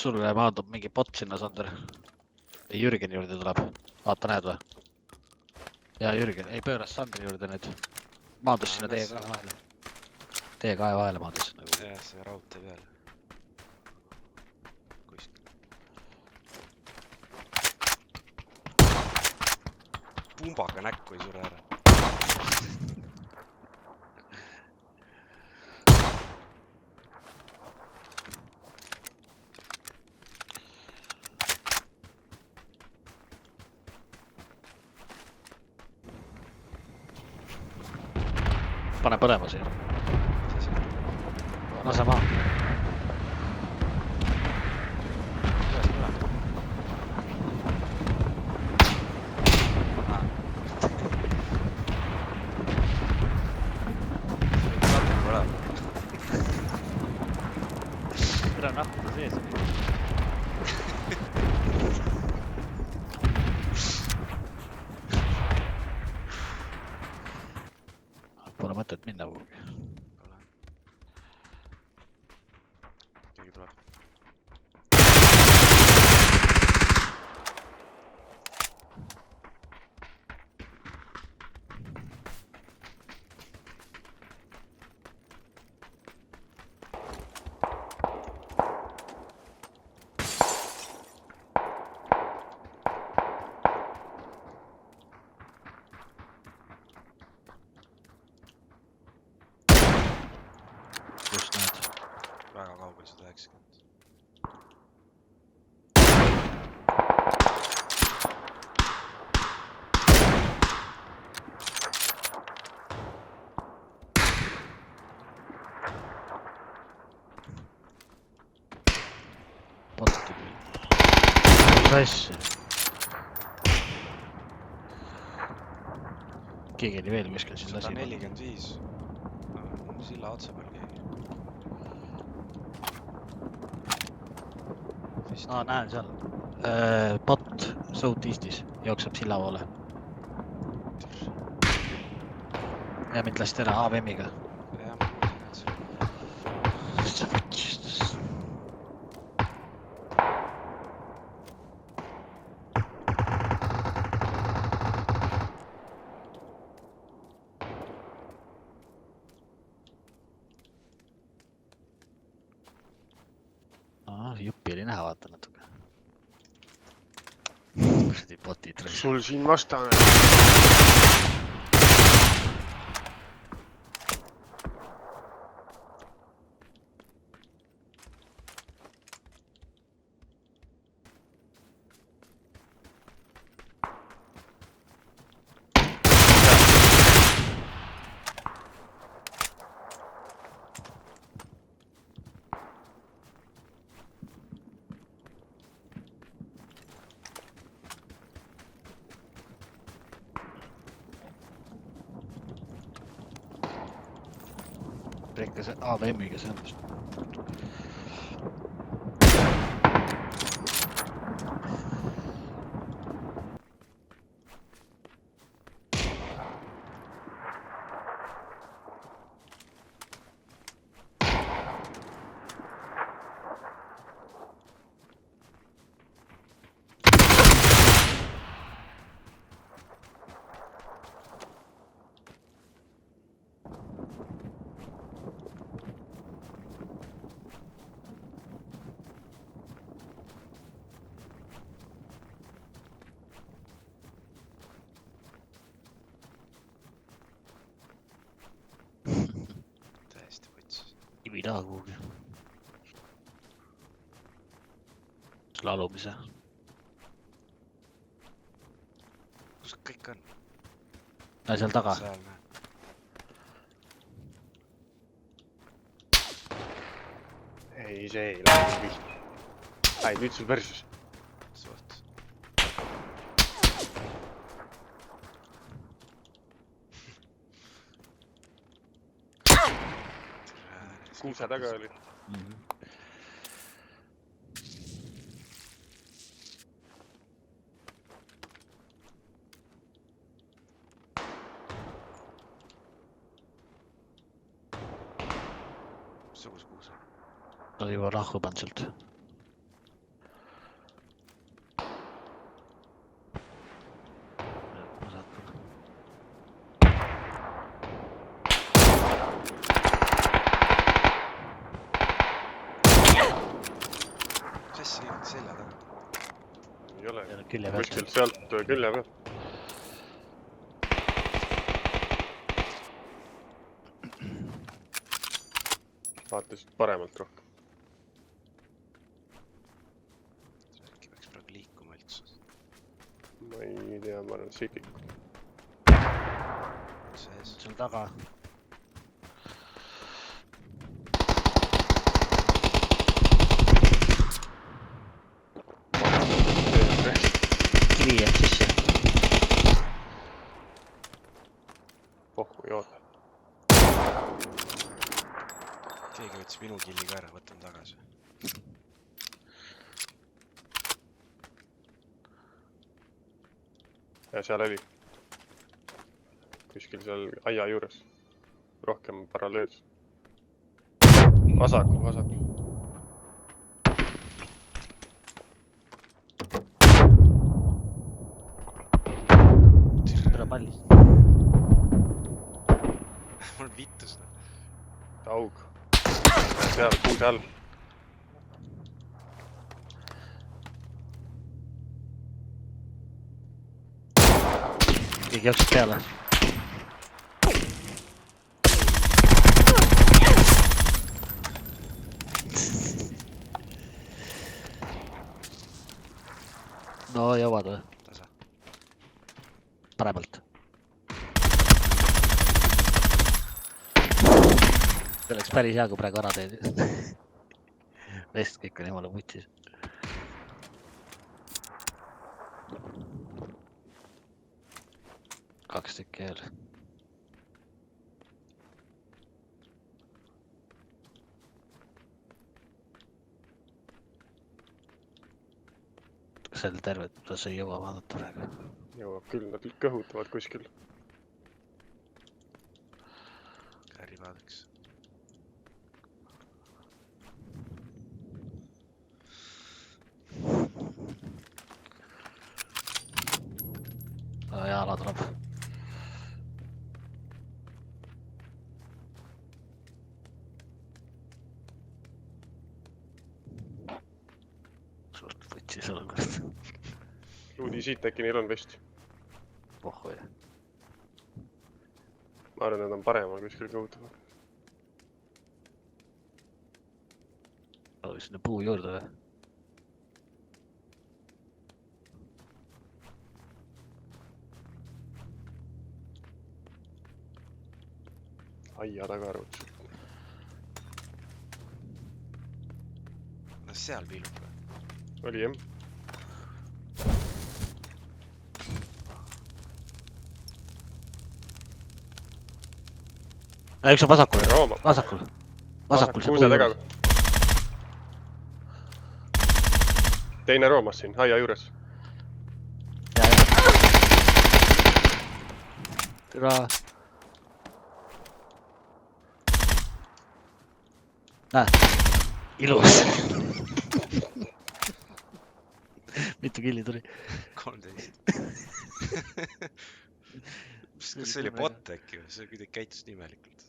sul maandub mingi bot sinna, Sander? Jürgeni juurde tuleb. Vaata, näed või? Ja Jürgen, ei pööras Sandri juurde nüüd. Maandus sinna teie kahe vahele. Teie kahe vahele maandus. Jah, see raudtee peal. Pumbaga näkku ei sure ära. Pane põlema siia. Lase maha. Tere nahkuda sees. Pole mõtet minna kuhugi. Keegi tuleb. Just näed. Väga kaugel 190. Potti küll. Mis asja? Keegi oli veel kuskil siin lasi. 145. Silla otsa peal keegi. Näen seal. Bot South Eastis jookseb silla poole. Ja mind lasti ära AVM-iga. Jah, ma mõtlen, et see. Juppi oli näha, vaata natuke. Kuradi botid. Sul siin vastane. Rekkas AVM-iga sellest. Täiesti võtsis. Kivi taha kuhugi. Selle alumise. Kus kõik on? Näe seal taga. Seal näe. Ei, see ei lähe nii pihta. Ai, nüüd sul versus. Suht. Kuusa taga oli. Missuguse kuusa? Ta oli juba rahvu pannud sealt. külje pealt. kuskilt sealt külje pealt. vaatasid paremalt rohkem. äkki peaks praegu liikuma üldse. ma ei tea, ma arvan, et sikik. sees. Seal taga. Kivi jääb sisse. pohhu ei oota. keegi võttis minu killi ka ära, võtan tagasi. ja seal oli. kuskil seal aia juures. rohkem paralleels. vasakul. Tere palli. mul vittu seda. aug. seal puude all. Keegi jooksis peale. No jõuad või? Tasa. Paremalt. See oleks päris hea, kui praegu ära teed. Vest kõik on jumala mutsis. Kaks tükki veel. Kas seal tervet, sa ei jõua vaadata praegu? jõuab küll, nad kõhutavad kuskil. Käri vaadaks. Jala tuleb. Suurt võtsis olukord. Luudi siit äkki neil on vist. Oh või. ma arvan, nad on paremal kuskil kõhutavad. Sinna puu juurde või? aia taga arvutis. no seal piilub või? oli jah. Üks on vasakul. Rooma. Vasakul. Vasakul see puu kuuse taga. juurde. teine roomas siin, aia juures. Ja. Türa. Näe. Ilus. Mitu killi tuli? 13. kas see oli bot äkki või? see kuidagi käitus nii imelikult.